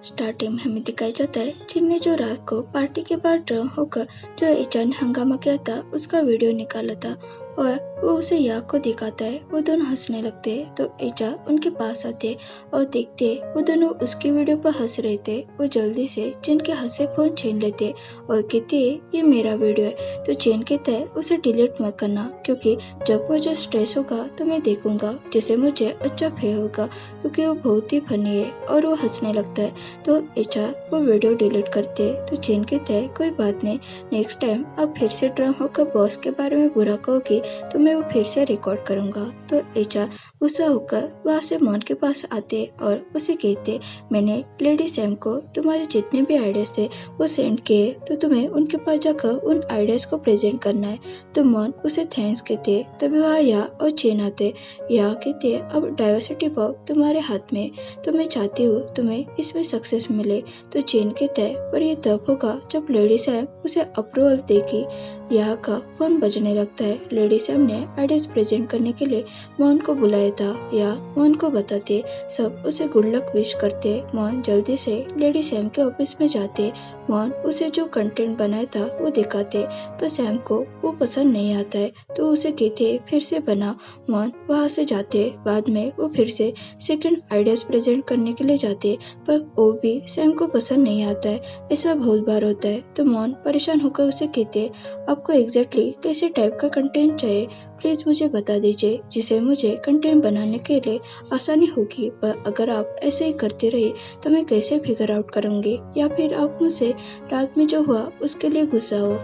Starting में हमें दिखाया जाता है जिन ने जो रात को पार्टी के बाद ड्रंक होकर जो एचा ने हंगामा किया था उसका वीडियो निकाला था और वो उसे याक को दिखाता है। वो दोनों हंसने लगते हैं तो एचा उनके पास आते और देखते वो दोनों उसकी वीडियो पर हंस रहे थे। वो जल्दी से जिन के हाथ से फोन छीन लेते और कहते ये मेरा वीडियो है। तो चेन कहता है उसे डिलीट मत करना क्योंकि जब मुझे स्ट्रेस होगा तो मैं देखूंगा जिससे मुझे अच्छा फील होगा क्योंकि वो बहुत ही फनी है। और वो हंसने लगता है तो एचा वो वीडियो डिलीट करते तो चेन कहता है कोई बात नहीं, नेक्स्ट टाइम आप फिर से ड्रंक होकर बॉस के बारे में बुरा कहोगी तो मैं वो फिर से रिकॉर्ड करूंगा। तो एचा गुस्सा होकर वहाँ से मॉन के पास आते और उसे कहते मैंने लेडी सैम को तुम्हारे जितने भी आइडियाज थे वो सेंड किए तो तुम्हें उनके पास जाकर उन आइडियाज को प्रेजेंट करना है। तो मॉन उसे थैंक्स कहते तभी वहाँ या और चेन आते। या कहते अब डाइवर्सिटी पॉप तुम्हारे हाथ में, तो मैं चाहती हूँ तुम्हें इसमें सक्सेस मिले। तो चेन कहता है पर ये तब होगा जब लेडी सैम उसे अप्रूवल देगी। यहाँ का फोन बजने लगता है। लेडी सैम ने आइडियाज प्रेजेंट करने के लिए मोहन को बुलाया था। या मोहन को बताते सब उसे गुड लक विश करते। मोहन जल्दी से लेडी सैम के ऑफिस में जाते। मोहन उसे जो कंटेंट बनाया था वो दिखाते पर सैम को वो पसंद नहीं आता है तो उसे कहते फिर से बना। मोहन वहाँ से जाते। बाद में वो फिर से सेकंड आइडियाज प्रेजेंट करने के लिए जाते पर वो भी सैम को पसंद नहीं आता है। ऐसा बहुत बार होता है तो मोहन परेशान होकर उसे कहते आपको एग्जैक्टली कैसे टाइप का कंटेंट चाहिए प्लीज मुझे बता दीजिए जिसे मुझे कंटेंट बनाने के लिए आसानी होगी। पर अगर आप ऐसे ही करते रहे तो मैं कैसे फिगर आउट करूंगी या फिर आप मुझसे रात में जो हुआ उसके लिए गुस्सा हो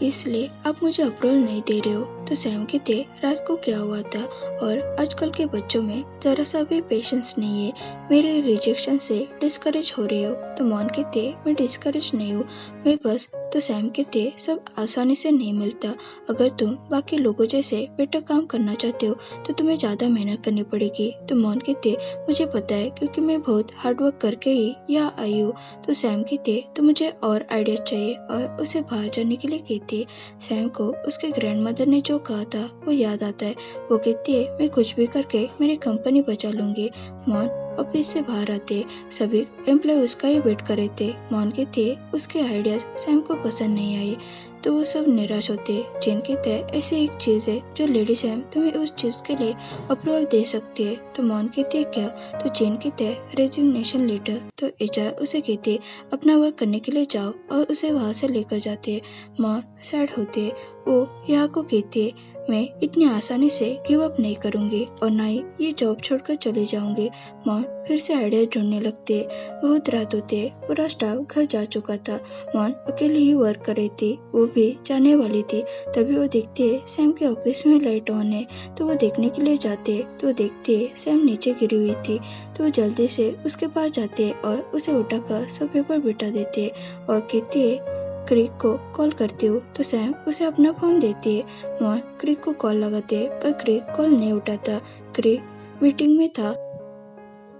इसलिए आप मुझे अप्रूवल नहीं दे रहे हो। तो सैम कहते रात को क्या हुआ था और आजकल के बच्चों में जरा सा भी पेशेंस नहीं है, मेरे रिजेक्शन से डिस्करेज हो रहे हो। तो मोहन कहते मैं डिस्करेज नहीं हूँ, मैं बस। तो सैम कहते सब आसानी से नहीं मिलता, अगर तुम बाकी लोगों जैसे बेटर काम करना चाहते हो तो तुम्हें ज्यादा मेहनत करनी पड़ेगी। तो मोहन कहते मुझे पता है क्योंकि मैं बहुत हार्डवर्क करके ही यहाँ आई हूँ। तो सैम कहते तो मुझे और आइडिया चाहिए और उसे बाहर जाने के लिए कहते सैम को उसके ग्रैंडमदर ने जो कहा था वो याद आता है। वो कहती है मैं कुछ भी करके मेरी कंपनी बचा लूंगी। मोहन ऑफिस से बाहर आते सभी एम्प्लॉय उसका ही वेट कर रहे थे। मोहन के थे उसके आइडियाज सैम को पसंद नहीं आए तो वो सब निराश होते। जिनके तय ऐसी एक चीज है जो लेडी सैम तुम्हें उस चीज के लिए अप्रूवल दे सकती है। तो मोहन कहती है क्या? तो चेन कहते हैं रेजिग्नेशन लेटर। तो एचआर उसे कहती है अपना वर्क करने के लिए जाओ और उसे वहाँ से लेकर जाते हैं। मोहन सैड होते है। वो यहाँ को कहती है मैं इतनी आसानी से गिव अप नहीं करूंगी और ना ही ये जॉब छोड़कर चले जाऊंगी। मोहन फिर से आइडिया ढूंढने लगते। बहुत रात होते पूरा स्टाफ घर जा चुका था। मोहन अकेले ही वर्क कर रही थी, वो भी जाने वाली थी। तभी वो देखते सैम के ऑफिस में लाइट ऑन है तो वो देखने के लिए जाते तो देखते सैम नीचे गिरी हुई थी। तो वो जल्दी से उसके पास जाते और उसे उठाकर सोफे पर बिठा देते और कहते क्रिक को कॉल करती हूँ। तो सैम उसे अपना फोन देती है। मोहन क्रिक को कॉल लगाते पर क्रिक कॉल नहीं उठाता। क्रिक मीटिंग में था।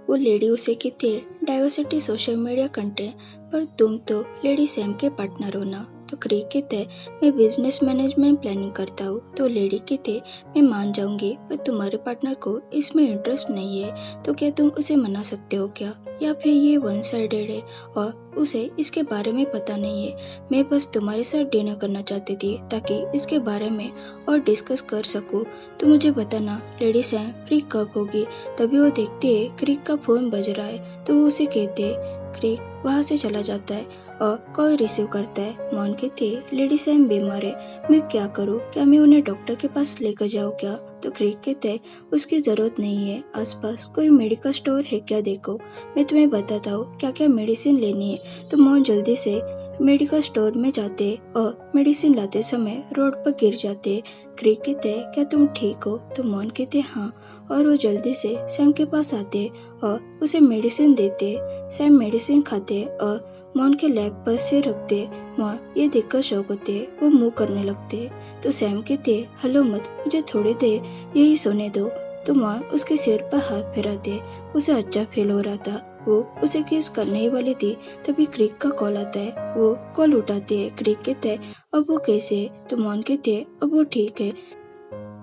वो लेडी उसे कहती है डाइवर्सिटी सोशल मीडिया कंटेंट पर तुम तो लेडी सैम के पार्टनर हो ना। तो क्रिक कहते मैं बिजनेस मैनेजमेंट प्लानिंग करता हूँ। तो लेडी कहते मैं मान जाऊंगी पर तुम्हारे पार्टनर को इसमें इंटरेस्ट नहीं है तो क्या तुम उसे मना सकते हो क्या, या फिर ये वन साइडेड है और उसे इसके बारे में पता नहीं है। मैं बस तुम्हारे साथ डिनर करना चाहती थी ताकि इसके बारे में और डिस्कस कर सकूं। तो मुझे बताना लेडी सैम फ्री कब होगी। तभी वो देखते है क्रिक का फोन बज रहा है तो वो उसे कहते क्रिक वहाँ से चला जाता है और कॉल रिसीव करता है। मोहन कहती है लेडी सैम बीमार है, मैं क्या करूँ, क्या मैं उन्हें डॉक्टर के पास लेकर जाऊँ क्या? तो क्रिक कहते हैं उसकी जरूरत नहीं है, आसपास कोई मेडिकल स्टोर है क्या देखो, मैं तुम्हें बताता हूँ क्या क्या मेडिसिन लेनी है। तो मोहन जल्दी से मेडिकल स्टोर में जाते और मेडिसिन लाते समय रोड पर गिर जाते। क्रिक कहते क्या तुम ठीक हो? तो मोहन कहते हाँ और वो जल्दी से सैम के पास आते और उसे मेडिसिन देते। सैम मेडिसिन खाते और मोहन के लैब पर सिर रखते। मोहन ये देखकर शौक होते, वो मुंह करने लगते। तो सैम कहते हेलो मत, मुझे थोड़ी देर यही सोने दो। तो मोहन उसके सिर पर हाथ फिराते। उसे अच्छा फील हो रहा था, वो उसे किस करने ही वाली थी। तभी क्रिक का कॉल आता है, वो कॉल उठाते है। क्रिक कहते है अब वो कैसे है? तो मोहन कहते है अब वो ठीक है।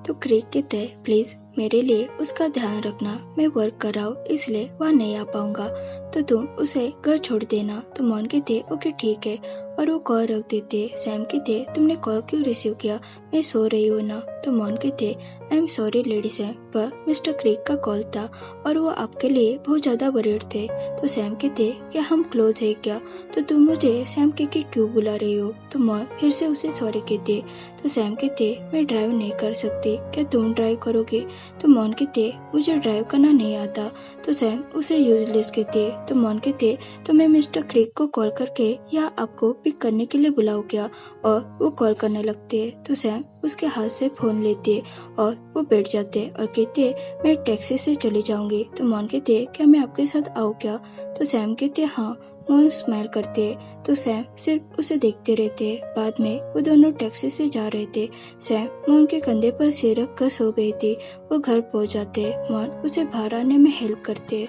तो क्रिक कहता है प्लीज मेरे लिए उसका ध्यान रखना, मैं वर्क कर रहा हूँ इसलिए वह नहीं आ पाऊंगा, तो तुम उसे घर छोड़ देना। तो मॉन कहते ओके ठीक है, और वो कॉल रख देते। सैम कहते तुमने कॉल क्यों रिसीव किया, मैं सो रही हूँ ना। तो मॉन कहते I am sorry lady Sam, पर मिस्टर क्रिक का कॉल था और वो आपके लिए बहुत ज्यादा वरीड थे। तो सैम कहते क्या हम क्लोज है क्या, तो तुम मुझे सैम कह के क्यों बुला रही हो। तो मॉन फिर से उसे सॉरी कहते। तो सैम कहते मैं ड्राइव नहीं कर सकती, क्या तुम ड्राइव करोगे। तो मॉन कहते मुझे ड्राइव करना नहीं आता। तो सैम उसे यूजलेस कहते। तो मॉन कहते तो मैं मिस्टर क्रिक को कॉल करके या आपको पिक करने के लिए बुलाऊं क्या, और वो कॉल करने लगते। तो सैम उसके हाथ से फोन लेते और वो बैठ जाते और कहते मैं टैक्सी से चली जाऊंगी। तो मॉन कहते क्या मैं आपके साथ आऊँ क्या। तो सैम कहते हाँ। मॉन स्माइल करते। तो सैम सिर्फ उसे देखते रहते। बाद में वो दोनों टैक्सी से जा रहे थे। सैम मॉन के कंधे पर सिर रख कर सो गई थी। वो घर पहुंच जाते। मॉन उसे बाहर आने में हेल्प करते।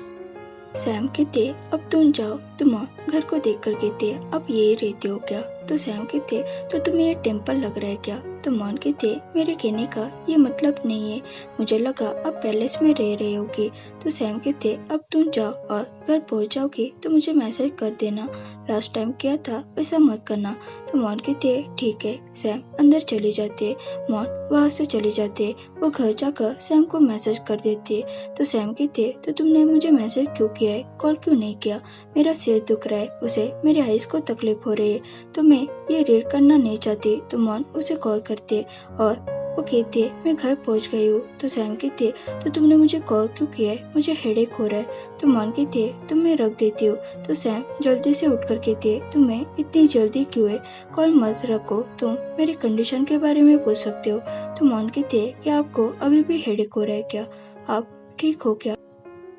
सैम कहते अब तुम जाओ। तो मॉन घर को देखकर कहते अब यही रहते हो क्या। तो सैम कहते तो तुम्हें ये टेम्पल लग रहा है क्या। तो मॉन कहते मेरे कहने का ये मतलब नहीं है, मुझे लगा अब पैलेस में रह रहे होगी। तो सैम कहते अब तुम जाओ और घर पहुंच जाओगी तो मुझे मैसेज कर देना, लास्ट टाइम किया था वैसा मत करना। तो मॉन कहते ठीक है। सैम अंदर चले जाते। मॉन वहाँ से चले जाते। वो घर जाकर सैम को मैसेज कर देते। तो सैम कहते तो तुमने मुझे मैसेज क्यों किया है, कॉल क्यों नहीं किया, मेरा सिर दुख रहा है, उसे मेरी आइज को तकलीफ हो रही है, तो मैं ये रीड करना नहीं चाहती। तो मॉन उसे कॉल करते और वो कहते मैं घर पहुंच गई हूँ। तो सैम कहते तो तुमने मुझे कॉल क्यों किया है, मुझे हेडेक हो रहा है। तो मॉन कहते तो मैं रख देती हूँ। तो सैम जल्दी से उठकर कहते तुम्हें इतनी जल्दी क्यों है, कॉल मत रखो, तुम मेरी कंडीशन के बारे में पूछ सकते हो। तो मॉन कहते क्या आपको अभी भी हेडेक हो रहा है क्या, आप ठीक हो क्या।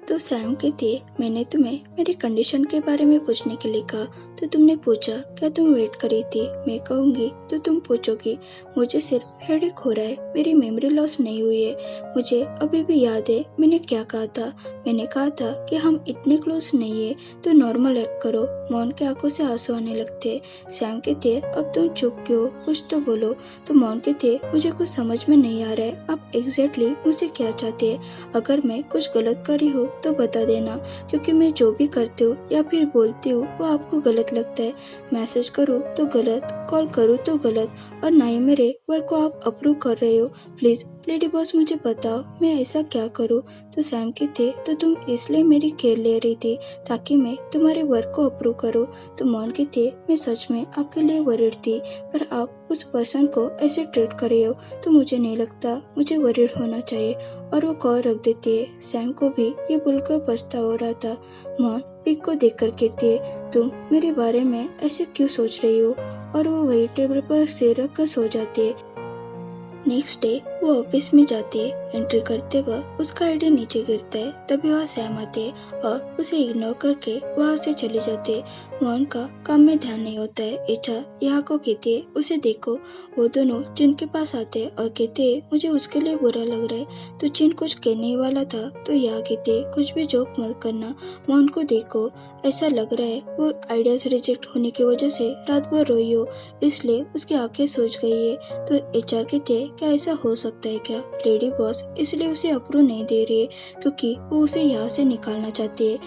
तो सैम कहती मैंने तुम्हें मेरी कंडीशन के बारे में पूछने के लिए कहा, तो तुमने पूछा क्या तुम वेट कर रही थी, मैं कहूँगी तो तुम पूछोगी। मुझे सिर्फ हेडेक हो रहा है, मेरी मेमोरी लॉस नहीं हुई है, मुझे अभी भी याद है मैंने क्या कहा था। मैंने कहा था कि हम इतने क्लोज नहीं है तो नॉर्मल एक्ट करो। मॉन के आंखों से आंसू आने लगते। सैम कहते अब तुम चुप क्यों, कुछ तो बोलो। तो मॉन कहते मुझे कुछ समझ में नहीं आ रहा है, आप एग्जैक्टली मुझसे क्या चाहते हैं, अगर मैं कुछ गलत करी हूँ तो बता देना, क्योंकि मैं जो भी करती हूँ या फिर बोलती हूँ वो आपको गलत लगता है। मैसेज करूँ तो गलत, कॉल करूँ तो गलत, और ना ही मेरे वर्क को आप अप्रूव कर रहे हो। प्लीज लेडी बॉस मुझे बताओ मैं ऐसा क्या करूँ। तो सैम कहते तो तुम इसलिए मेरी केयर ले रही थी ताकि मैं तुम्हारे वर्क को अप्रूव करूँ। तो मॉन कहते मैं सच में आपके लिए वरीड थी, पर आप उस पर्सन को ऐसे ट्रीट कर रहे हो तो मुझे नहीं लगता मुझे वरीड होना चाहिए। और वो कॉल रख देती है। सैम को भी ये भूलकर पछतावा हो रहा था। मॉन पिक को देखकर कहती है तुम मेरे बारे में ऐसे क्यों सोच रही हो, और वो वही टेबल पर सिर रख कर सो जाती है। नेक्स्ट डे वो ऑफिस में जाती है। एंट्री करते वक्त उसका आईडी नीचे गिरता है। तभी वह सैम आते और उसे इग्नोर करके वहाँ से चले जाते। मोहन का काम में ध्यान नहीं होता है। एचा यहाँ को कहती है उसे देखो। वो दोनों जिन के पास आते और कहते मुझे उसके लिए बुरा लग रहा है। तो जिन कुछ कहने ही वाला था तो यहाँ कहते कुछ भी जोक मत करना, मोहन को देखो, ऐसा लग रहा है वो आइडियाज रिजेक्ट होने की वजह से रात भर रोई हो, इसलिए उसकी आंखें सूज गई है। तो एचआर कहते क्या ऐसा हो सकता है क्या, लेडी बॉस इसलिए उसे अप्रूव नहीं दे रही है क्योंकि वो उसे यहाँ से निकालना चाहती है।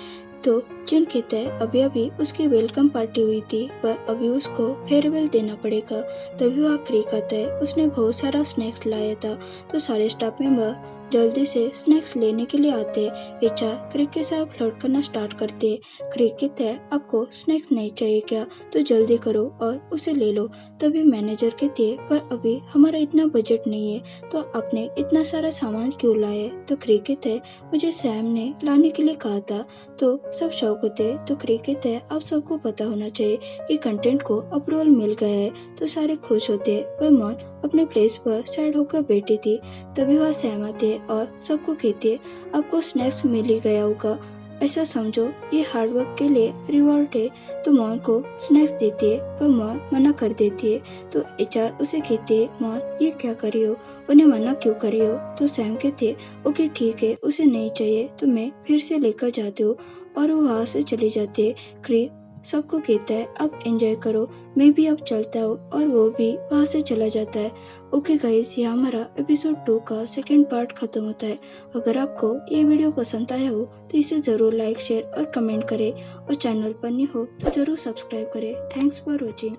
तो जिन कहता है अभी अभी उसकी वेलकम पार्टी हुई थी पर अभी उसको फेयरवेल देना पड़ेगा। तभी वह क्रिक आता है। उसने बहुत सारा स्नैक्स लाया था। तो सारे स्टाफ मेंबर जल्दी से स्नैक्स लेने के लिए आते हैं। एचआर क्रिक के साथ फ्लर्ट करना स्टार्ट करते हैं। क्रिक कहता है आपको स्नैक्स नहीं चाहिए क्या, तो जल्दी करो और उसे ले लो। तभी मैनेजर कहते हैं पर अभी हमारा इतना बजट नहीं है, तो आपने इतना सारा सामान क्यों लाया। तो क्रिक कहता है मुझे सैम ने लाने के लिए कहा था। तो सब शौक होते हैं। तो क्रिक कहता है आप सबको पता होना चाहिए कि कंटेंट को अप्रूवल मिल गया है। तो सारे खुश होते हैं। वह मॉन अपने प्लेस पर सैड होकर बैठी थी। तभी वह सैम आते और सबको कहती है आपको स्नैक्स मिल ही गया होगा, ऐसा समझो ये हार्डवर्क के लिए रिवॉर्ड है। तो मॉन को स्नैक्स देती है पर मॉन मना कर देती है। तो एचआर उसे कहती है मॉन ये क्या करी हो, उन्हें मना क्यों करी हो। तो सैम कहती है ओके ठीक है, उसे नहीं चाहिए तो मैं फिर से लेकर जाती हूँ और वो वहाँ से चली जाती है। क्रिक सबको कहता है अब एंजॉय करो, मैं भी अब चलता हूँ, और वो भी वहाँ से चला जाता है। ओके गाइस, ये हमारा एपिसोड 2 का सेकंड पार्ट खत्म होता है। अगर आपको ये वीडियो पसंद आया हो तो इसे ज़रूर लाइक, शेयर और कमेंट करें, और चैनल पर नहीं हो तो ज़रूर सब्सक्राइब करें। Thanks for watching.